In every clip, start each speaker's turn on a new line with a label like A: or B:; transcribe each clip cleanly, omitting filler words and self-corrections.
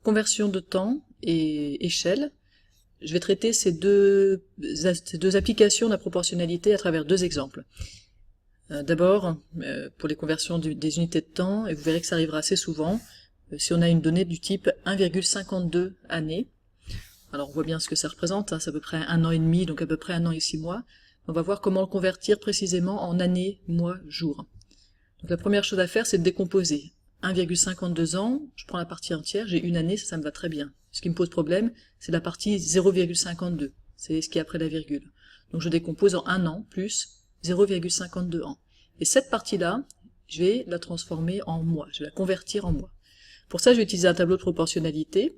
A: conversion de temps et échelle, je vais traiter ces deux applications de la proportionnalité à travers deux exemples. D'abord, pour les conversions des unités de temps, et vous verrez que ça arrivera assez souvent, si on a une donnée du type 1,52 années, alors on voit bien ce que ça représente, hein, c'est à peu près 1 an et demi, donc à peu près 1 an et 6 mois, on va voir comment le convertir précisément en années, mois, jours. Donc la première chose à faire, c'est de décomposer. 1,52 ans, je prends la partie entière, j'ai une année, ça me va très bien. Ce qui me pose problème, c'est la partie 0,52, c'est ce qui est après la virgule. Donc je décompose en 1 an plus 0,52 ans. Et cette partie-là, je vais la transformer en mois, je vais la convertir en mois. Pour ça, je vais utiliser un tableau de proportionnalité.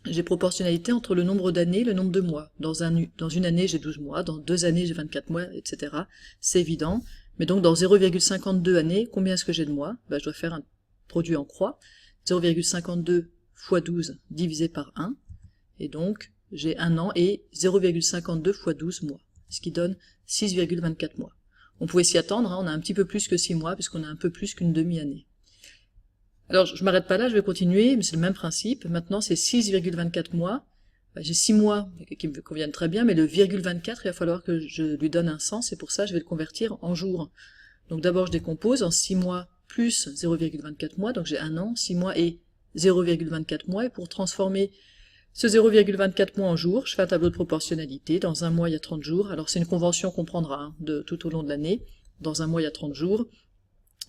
A: J'ai proportionnalité entre le nombre d'années et le nombre de mois. Dans une année, j'ai 12 mois, dans 2 années, j'ai 24 mois, etc. C'est évident. Mais donc dans 0,52 années, combien est-ce que j'ai de mois? Je dois faire un produit en croix. 0,52 fois 12 divisé par 1. Et donc, j'ai 1 an et 0,52 fois 12 mois, ce qui donne 6,24 mois. On pouvait s'y attendre, hein, on a un petit peu plus que 6 mois, puisqu'on a un peu plus qu'une demi-année. Alors, je m'arrête pas là, je vais continuer, mais c'est le même principe. Maintenant, c'est 6,24 mois. J'ai 6 mois qui me conviennent très bien, mais le virgule 24, il va falloir que je lui donne un sens, et pour ça, je vais le convertir en jours. Donc d'abord, je décompose en 6 mois plus 0,24 mois, donc j'ai 1 an, 6 mois et 0,24 mois, et pour transformer ce 0,24 mois en jours, je fais un tableau de proportionnalité. Dans un mois, il y a 30 jours. Alors c'est une convention qu'on prendra hein, tout au long de l'année. Dans un mois, il y a 30 jours.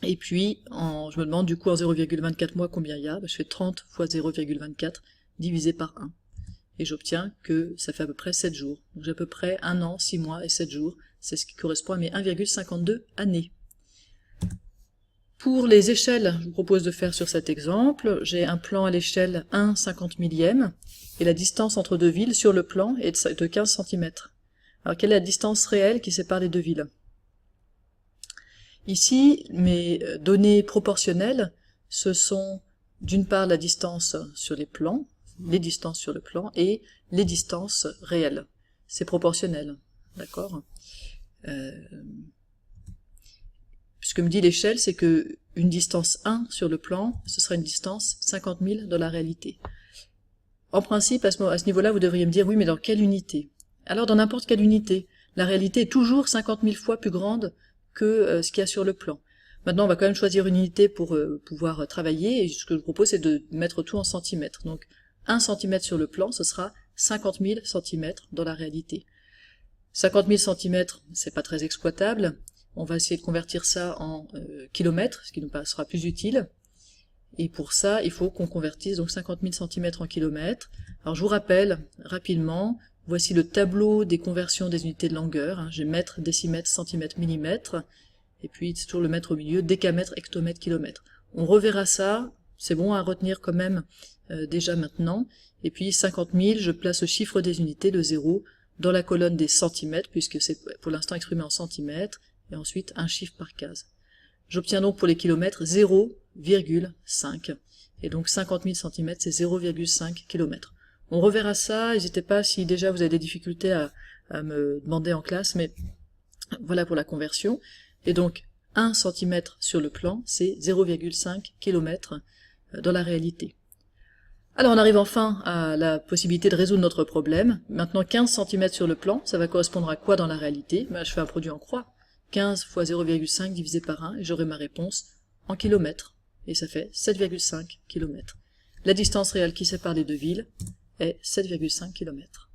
A: Et puis, je me demande du coup en 0,24 mois combien il y a. Je fais 30 fois 0,24 divisé par 1. Et j'obtiens que ça fait à peu près 7 jours. Donc j'ai à peu près 1 an, 6 mois et 7 jours. C'est ce qui correspond à mes 1,52 années. Pour les échelles, je vous propose de faire sur cet exemple. J'ai un plan à l'échelle 1/50 millième. Et la distance entre deux villes sur le plan est de 15 cm. Alors quelle est la distance réelle qui sépare les deux villes? Ici, mes données proportionnelles, ce sont d'une part la distance sur les plans, les distances sur le plan, et les distances réelles. C'est proportionnel, d'accord? Ce que me dit l'échelle, c'est que une distance 1 sur le plan, ce sera une distance 50 000 dans la réalité. En principe, à ce niveau-là, vous devriez me dire, oui, mais dans quelle unité? Alors, dans n'importe quelle unité. La réalité est toujours 50 000 fois plus grande que ce qu'il y a sur le plan. Maintenant, on va quand même choisir une unité pour pouvoir travailler, et ce que je vous propose, c'est de mettre tout en centimètres. Donc, 1 cm sur le plan, ce sera 50 000 cm dans la réalité. 50 000 cm, c'est pas très exploitable. On va essayer de convertir ça en kilomètres, ce qui nous sera plus utile. Et pour ça, il faut qu'on convertisse donc 50 000 cm en kilomètres. Alors je vous rappelle rapidement, voici le tableau des conversions des unités de longueur. J'ai mètre, décimètre, centimètre, millimètre. Et puis c'est toujours le mètre au milieu, décamètre, hectomètre, kilomètre. On reverra ça, c'est bon à retenir quand même déjà maintenant. Et puis 50 000, je place le chiffre des unités, le 0, dans la colonne des centimètres, puisque c'est pour l'instant exprimé en centimètres, et ensuite un chiffre par case. J'obtiens donc pour les kilomètres 0,5. Et donc 50 000 cm, c'est 0,5 km. On reverra ça, n'hésitez pas si déjà vous avez des difficultés à me demander en classe, mais voilà pour la conversion. Et donc 1 cm sur le plan, c'est 0,5 km dans la réalité. Alors on arrive enfin à la possibilité de résoudre notre problème. Maintenant 15 cm sur le plan, ça va correspondre à quoi dans la réalité? Je fais un produit en croix. 15 fois 0,5 divisé par 1, et j'aurai ma réponse en kilomètres. Et ça fait 7,5 km. La distance réelle qui sépare les deux villes est 7,5 km.